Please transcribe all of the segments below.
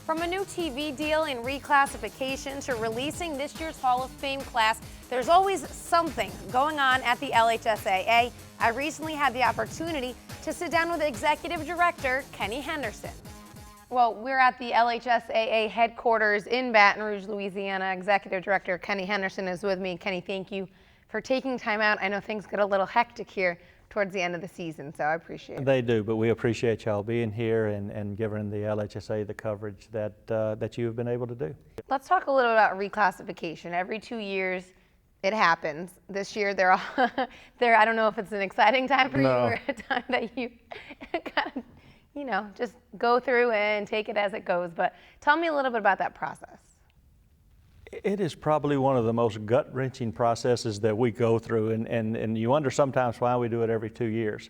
From a new TV deal and reclassification to releasing this year's Hall of Fame class, there's always something going on at the LHSAA. I recently had the opportunity to sit down with Executive Director Kenny Henderson. Well, we're at the LHSAA headquarters in Baton Rouge, Louisiana. Executive Director Kenny Henderson is with me. Kenny, thank you for taking time out. I know things get a little hectic here towards the end of the season, so I appreciate it. They do, but we appreciate y'all being here and giving the LHSAA the coverage that you have been able to do. Let's talk a little about reclassification. Every 2 years it happens. This year they're all, I don't know if it's an exciting time for you or a time that you kind of, just go through and take it as it goes, but tell me a little bit about that process. It is probably one of the most gut-wrenching processes that we go through, and you wonder sometimes why we do it every 2 years.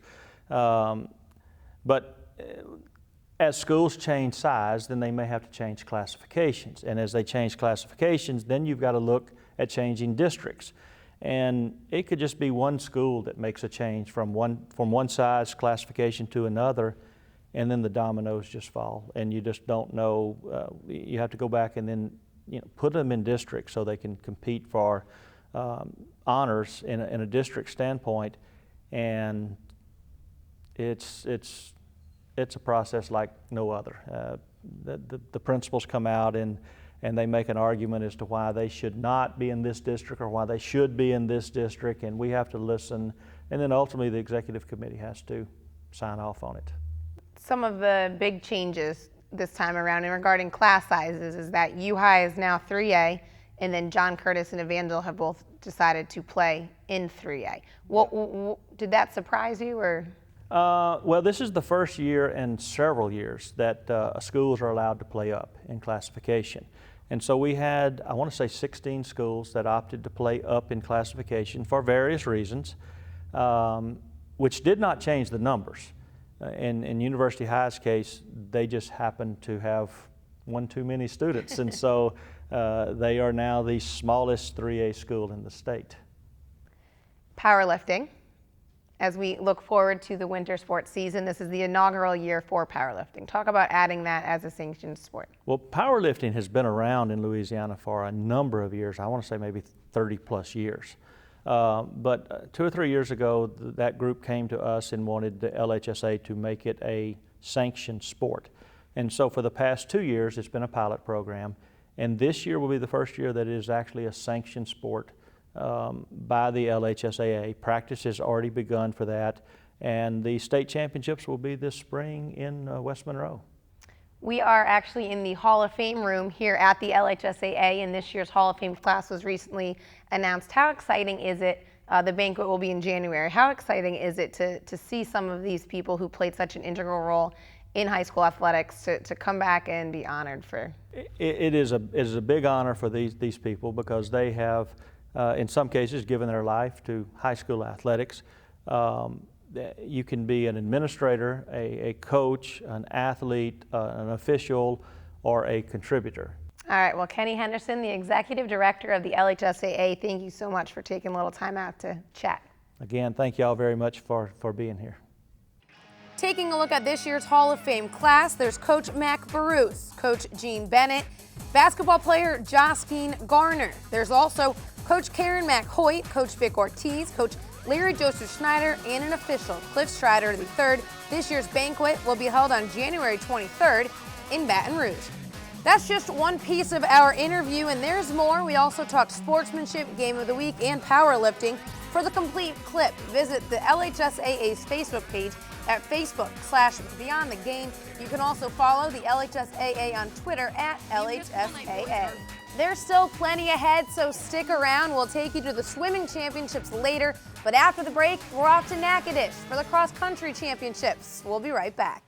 But as schools change size, then they may have to change classifications. And as they change classifications, then you've got to look at changing districts. And it could just be one school that makes a change from one size classification to another, and then the dominoes just fall, and you just don't know. You have to go back and then put them in districts so they can compete for honors in a district standpoint, and it's a process like no other. The principals come out and they make an argument as to why they should not be in this district or why they should be in this district, and we have to listen, and then ultimately the executive committee has to sign off on it. Some of the big changes this time around and regarding class sizes is that U-High is now 3A, and then John Curtis and Evangel have both decided to play in 3A. Did that surprise you, or? Well, this is the first year in several years that schools are allowed to play up in classification. And so we had, I want to say 16 schools that opted to play up in classification for various reasons, which did not change the numbers. In University High's case, they just happened to have one too many students, and so they are now the smallest 3A school in the state. Powerlifting. As we look forward to the winter sports season, this is the inaugural year for powerlifting. Talk about adding that as a sanctioned sport. Well, powerlifting has been around in Louisiana for a number of years. I want to say maybe 30 plus years. But 2 or 3 years ago, that group came to us and wanted the LHSAA to make it a sanctioned sport. And so for the past 2 years, it's been a pilot program. And this year will be the first year that it is actually a sanctioned sport by the LHSAA. Practice has already begun for that. And the state championships will be this spring in West Monroe. We are actually in the Hall of Fame room here at the LHSAA, and this year's Hall of Fame class was recently announced. How exciting is it? The banquet will be in January. How exciting is it to see some of these people who played such an integral role in high school athletics to come back and be honored for? It is a big honor for these people because they have, in some cases, given their life to high school athletics. You can be an administrator, a coach, an athlete, an official, or a contributor. All right, well, Kenny Henderson, the Executive Director of the LHSAA, thank you so much for taking a little time out to chat. Again, thank you all very much for being here. Taking a look at this year's Hall of Fame class, there's Coach Mac Bruce, Coach Gene Bennett, basketball player Jospine Garner. There's also Coach Karen McHoyt, Coach Vic Ortiz, Coach Larry Joseph Schneider, and an official, Cliff Strider III. This year's banquet will be held on January 23rd in Baton Rouge. That's just one piece of our interview, and there's more. We also talked sportsmanship, game of the week, and powerlifting. For the complete clip, visit the LHSAA's Facebook page at Facebook/Beyond the Game. You can also follow the LHSAA on Twitter at LHSAA. There's still plenty ahead, so stick around. We'll take you to the swimming championships later, but after the break, we're off to Natchitoches for the cross-country championships. We'll be right back.